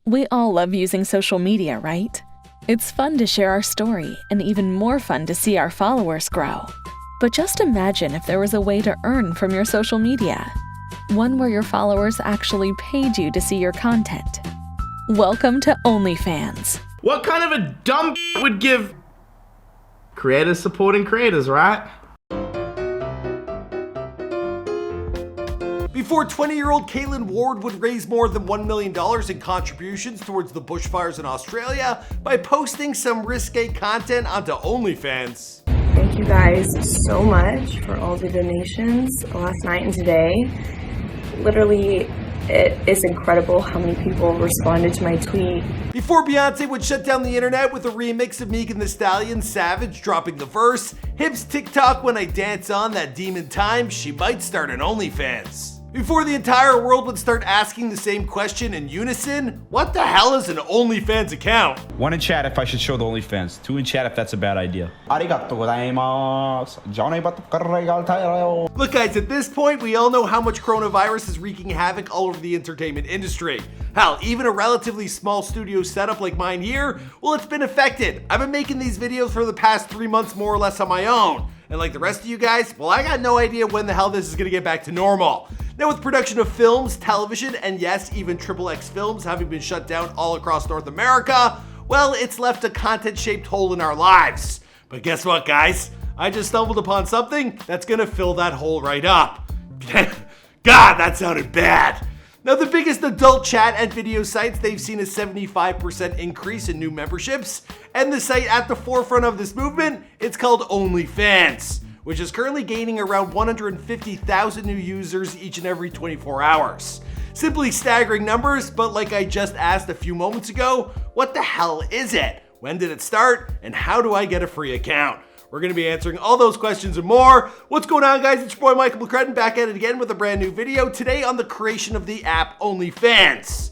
We all love using social media, right? It's fun to share our story and even more fun to see our followers grow. But just imagine if there was a way to earn from your social media. One where your followers actually paid you to see your content. Welcome to OnlyFans. What kind of a dumb would give creators supporting creators, right? Before 20-year-old Kaylin Ward would raise more than $1 million in contributions towards the bushfires in Australia by posting some risque content onto OnlyFans. Thank you guys so much for all the donations last night and today. Literally, it is incredible how many people responded to my tweet. Before Beyonce would shut down the internet with a remix of Megan Thee Stallion's Savage dropping the verse, Hips TikTok when I dance on that demon time, she might start an OnlyFans. Before the entire world would start asking the same question in unison, what the hell is an OnlyFans account? 1 in chat if I should show the OnlyFans. 2 in chat if that's a bad idea. Look guys, at this point, we all know how much coronavirus is wreaking havoc all over the entertainment industry. Hell, even a relatively small studio setup like mine here, well, it's been affected. I've been making these videos for the past 3 months more or less on my own. And like the rest of you guys, well, I got no idea when the hell this is gonna get back to normal. Now with production of films, television, and yes, even XXX films having been shut down all across North America, well, it's left a content-shaped hole in our lives. But guess what, guys? I just stumbled upon something that's gonna fill that hole right up. God, that sounded bad. Now, the biggest adult chat and video sites, they've seen a 75% increase in new memberships, and the site at the forefront of this movement, it's called OnlyFans, which is currently gaining around 150,000 new users each and every 24 hours. Simply staggering numbers, but like I just asked a few moments ago, what the hell is it? When did it start? And how do I get a free account? We're going to be answering all those questions and more. What's going on, guys? It's your boy Michael McCrudden back at it again with a brand new video today on the creation of the app OnlyFans.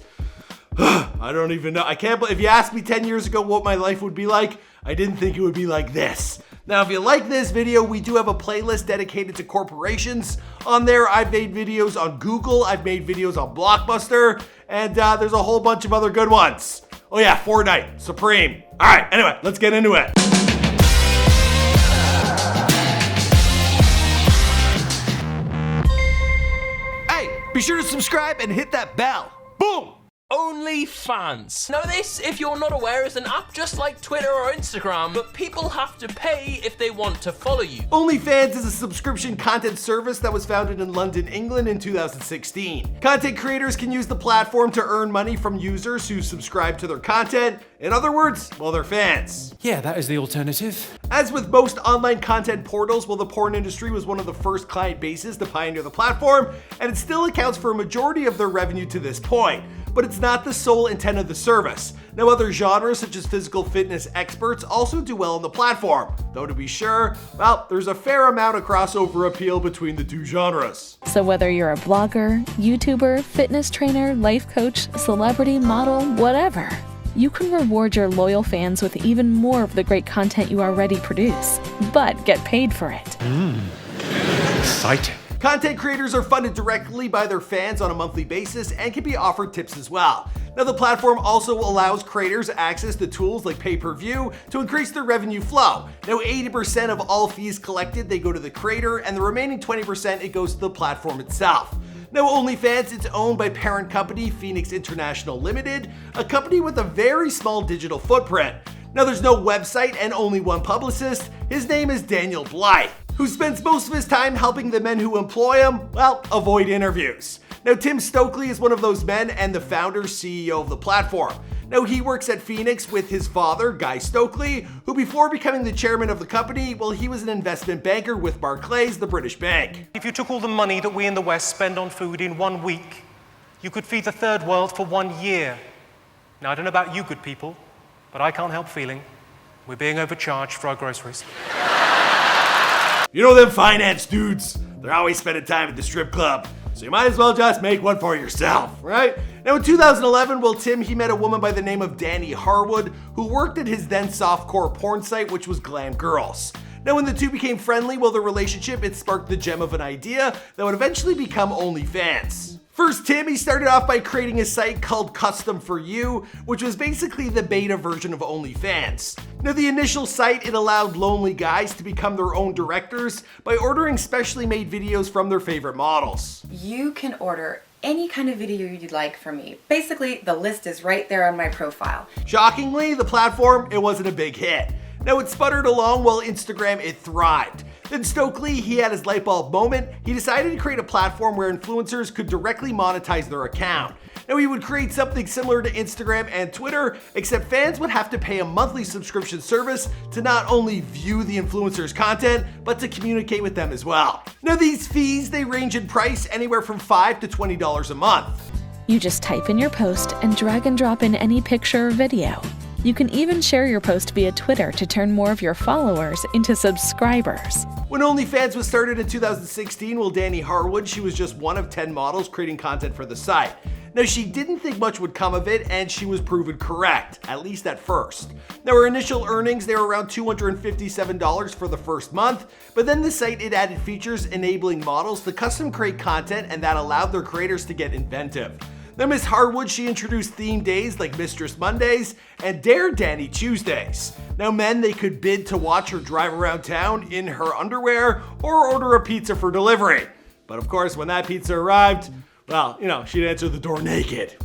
I don't even know. I can't believe, if you asked me 10 years ago what my life would be like, I didn't think it would be like this. Now, if you like this video, we do have a playlist dedicated to corporations. On there, I've made videos on Google, I've made videos on Blockbuster, and there's a whole bunch of other good ones. Oh yeah, Fortnite, Supreme. All right, anyway, let's get into it. Be sure to subscribe and hit that bell. Boom! OnlyFans. Now this, if you're not aware, is an app just like Twitter or Instagram, but people have to pay if they want to follow you. OnlyFans is a subscription content service that was founded in London, England in 2016. Content creators can use the platform to earn money from users who subscribe to their content. In other words, well, they're fans. Yeah, that is the alternative. As with most online content portals, well, the porn industry was one of the first client bases to pioneer the platform, and it still accounts for a majority of their revenue to this point. But it's not the sole intent of the service. Now, other genres such as physical fitness experts also do well on the platform, though to be sure, well, there's a fair amount of crossover appeal between the two genres. So whether you're a blogger, YouTuber, fitness trainer, life coach, celebrity, model, whatever, you can reward your loyal fans with even more of the great content you already produce, but get paid for it. Exciting. Content creators are funded directly by their fans on a monthly basis and can be offered tips as well. Now, the platform also allows creators access to tools like pay-per-view to increase their revenue flow. Now, 80% of all fees collected, they go to the creator, and the remaining 20%, it goes to the platform itself. Now, OnlyFans, it's owned by parent company Phoenix International Limited, a company with a very small digital footprint. Now, there's no website and only one publicist. His name is Daniel Blythe, who spends most of his time helping the men who employ him, well, avoid interviews. Now, Tim Stokely is one of those men and the founder CEO of the platform. Now, he works at Phoenix with his father, Guy Stokely, who before becoming the chairman of the company, well, he was an investment banker with Barclays, the British bank. If you took all the money that we in the West spend on food in 1 week, you could feed the third world for 1 year. Now, I don't know about you good people, but I can't help feeling we're being overcharged for our groceries. You know them finance dudes, they're always spending time at the strip club. So you might as well just make one for yourself, right? Now in 2011, well, Tim, he met a woman by the name of Danny Harwood, who worked at his then softcore porn site, which was Glam Girls. Now when the two became friendly, well, their relationship, it sparked the gem of an idea that would eventually become OnlyFans. First, Tim, he started off by creating a site called Custom For You, which was basically the beta version of OnlyFans. Now, the initial site, it allowed lonely guys to become their own directors by ordering specially made videos from their favorite models. You can order any kind of video you'd like from me. Basically, the list is right there on my profile. Shockingly, the platform, it wasn't a big hit. Now, it sputtered along while Instagram, it thrived. Then Stokely, he had his light bulb moment. He decided to create a platform where influencers could directly monetize their account. Now, he would create something similar to Instagram and Twitter, except fans would have to pay a monthly subscription service to not only view the influencer's content, but to communicate with them as well. Now, these fees, they range in price anywhere from $5 to $20 a month. You just type in your post and drag and drop in any picture or video. You can even share your post via Twitter to turn more of your followers into subscribers. When OnlyFans was started in 2016, well, Danny Harwood, she was just one of 10 models creating content for the site. Now, she didn't think much would come of it, and she was proven correct, at least at first. Now, her initial earnings, they were around $257 for the first month, but then the site, it added features enabling models to custom create content, and that allowed their creators to get inventive. Now, Miss Harwood, she introduced theme days like Mistress Mondays and Dare Danny Tuesdays. Now, men, they could bid to watch her drive around town in her underwear or order a pizza for delivery. But of course, when that pizza arrived, well, she'd answer the door naked.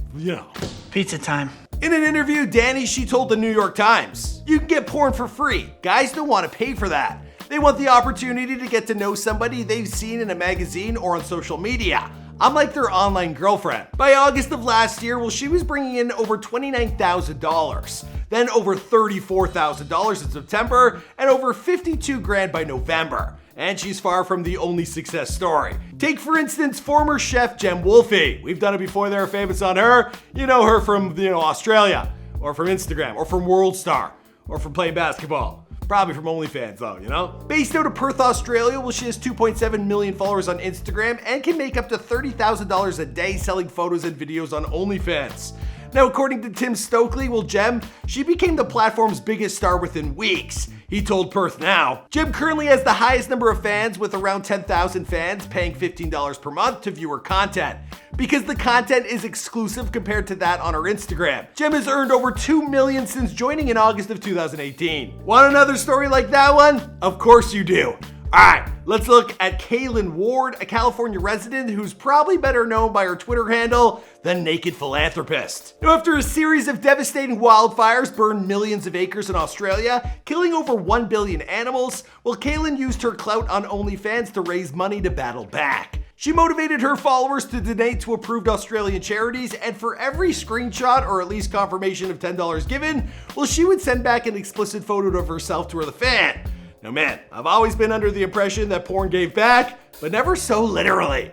Pizza time. In an interview, Danny, she told the New York Times, "You can get porn for free. Guys don't want to pay for that. They want the opportunity to get to know somebody they've seen in a magazine or on social media. I'm like their online girlfriend." By August of last year, well, she was bringing in over $29,000, then over $34,000 in September, and over $52,000 by November. And she's far from the only success story. Take, for instance, former chef Jem Wolfie. We've done it before, they're famous on her. You know her from, Australia, or from Instagram, or from World Star, or from playing basketball. Probably from OnlyFans though, Based out of Perth, Australia, well, she has 2.7 million followers on Instagram and can make up to $30,000 a day selling photos and videos on OnlyFans. Now, according to Tim Stokely, well, Jem, she became the platform's biggest star within weeks. He told Perth Now. Jem currently has the highest number of fans with around 10,000 fans paying $15 per month to view her content, because the content is exclusive compared to that on her Instagram. Jem has earned over $2 million since joining in August of 2018. Want another story like that one? Of course you do. Alright, let's look at Kaylin Ward, a California resident who's probably better known by her Twitter handle, The Naked Philanthropist. Now, after a series of devastating wildfires burned millions of acres in Australia, killing over 1 billion animals, well, Kaylin used her clout on OnlyFans to raise money to battle back. She motivated her followers to donate to approved Australian charities, and for every screenshot or at least confirmation of $10 given, well, she would send back an explicit photo of herself to her fan. Now, man, I've always been under the impression that porn gave back, but never so literally,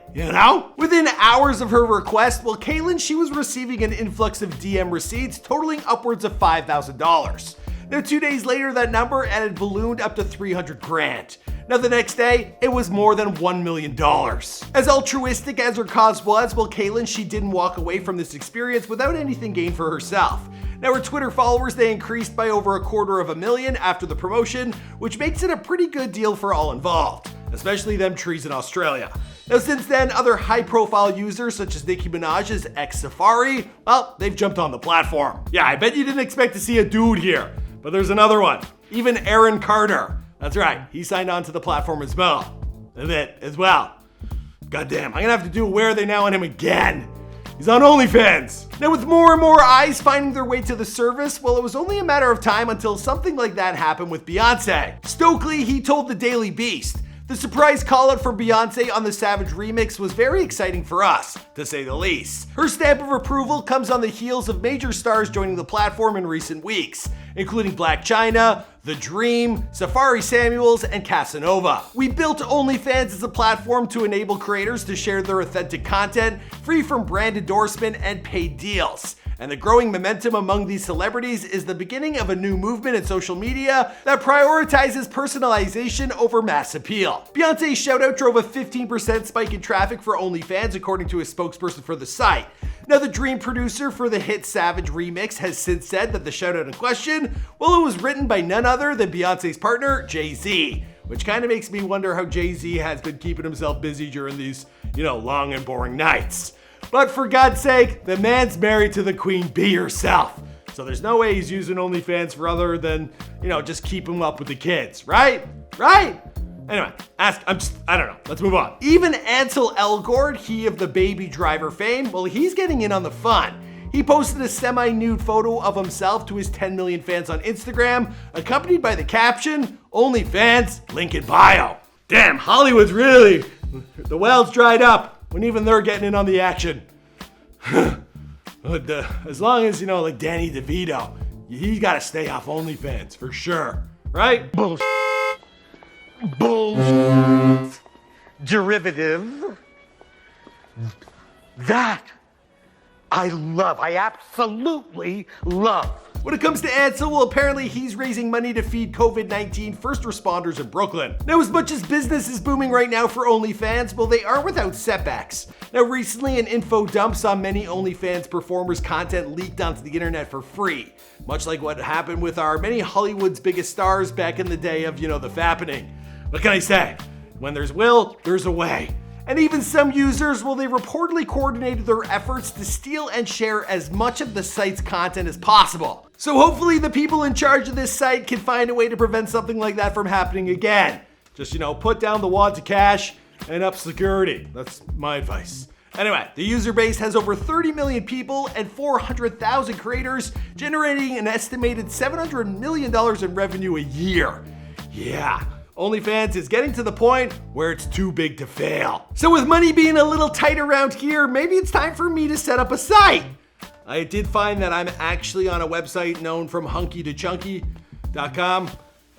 Within hours of her request, well, Kaylin, she was receiving an influx of DM receipts totaling upwards of $5,000. Now, 2 days later, that number had ballooned up to $300,000. Now, the next day, it was more than $1 million. As altruistic as her cause was, well, Kaylin, she didn't walk away from this experience without anything gained for herself. Now, her Twitter followers, they increased by over 250,000 after the promotion, which makes it a pretty good deal for all involved, especially them trees in Australia. Now, since then, other high-profile users such as Nicki Minaj's ex-Safari, well, they've jumped on the platform. Yeah, I bet you didn't expect to see a dude here, but there's another one. Even Aaron Carter. That's right, he signed on to the platform as well. Goddamn, I'm gonna have to do a Where Are They Now on him again. He's on OnlyFans. Now, with more and more eyes finding their way to the service, well, it was only a matter of time until something like that happened with Beyonce. Stokely, he told the Daily Beast, "The surprise call out from Beyonce on the Savage remix was very exciting for us, to say the least. Her stamp of approval comes on the heels of major stars joining the platform in recent weeks, including Black China, The Dream, Safari Samuels, and Casanova. We built OnlyFans as a platform to enable creators to share their authentic content, free from brand endorsement and paid deals. And the growing momentum among these celebrities is the beginning of a new movement in social media that prioritizes personalization over mass appeal." Beyonce's shoutout drove a 15% spike in traffic for OnlyFans, according to a spokesperson for the site. Now, the Dream producer for the hit Savage remix has since said that the shoutout in question, well, it was written by none other than Beyonce's partner, Jay-Z, which kind of makes me wonder how Jay-Z has been keeping himself busy during these, long and boring nights. But for God's sake, the man's married to the queen bee herself. So there's no way he's using OnlyFans for other than, just keep him up with the kids, right? Right? Anyway, I don't know. Let's move on. Even Ansel Elgort, he of the Baby Driver fame, well, he's getting in on the fun. He posted a semi-nude photo of himself to his 10 million fans on Instagram, accompanied by the caption, "OnlyFans, link in bio." Damn, Hollywood's really, the well's dried up when even they're getting in on the action. As long as, like Danny DeVito, he's got to stay off OnlyFans for sure, right? Bullshit. Derivative. That I love. I absolutely love. When it comes to Ansel, well, apparently he's raising money to feed COVID-19 first responders in Brooklyn. Now, as much as business is booming right now for OnlyFans, well, they are without setbacks. Now, recently, an info dump saw many OnlyFans performers' content leaked onto the internet for free, much like what happened with our many Hollywood's biggest stars back in the day of, the fappening. What can I say? When there's will, there's a way. And even some users, well, they reportedly coordinated their efforts to steal and share as much of the site's content as possible. So hopefully the people in charge of this site can find a way to prevent something like that from happening again. Just, put down the wads of cash and up security. That's my advice. Anyway, the user base has over 30 million people and 400,000 creators, generating an estimated $700 million in revenue a year. Yeah. OnlyFans is getting to the point where it's too big to fail. So with money being a little tight around here, maybe it's time for me to set up a site. I did find that I'm actually on a website known from hunkytochunky.com,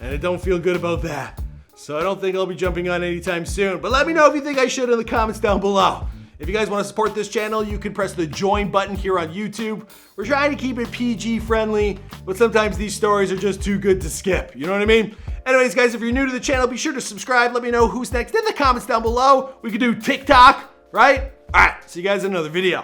and I don't feel good about that. So I don't think I'll be jumping on anytime soon, but let me know if you think I should in the comments down below. If you guys want to support this channel, you can press the join button here on YouTube. We're trying to keep it PG friendly, but sometimes these stories are just too good to skip. You know what I mean? Anyways, guys, if you're new to the channel, be sure to subscribe. Let me know who's next in the comments down below. We could do TikTok, right? All right, see you guys in another video.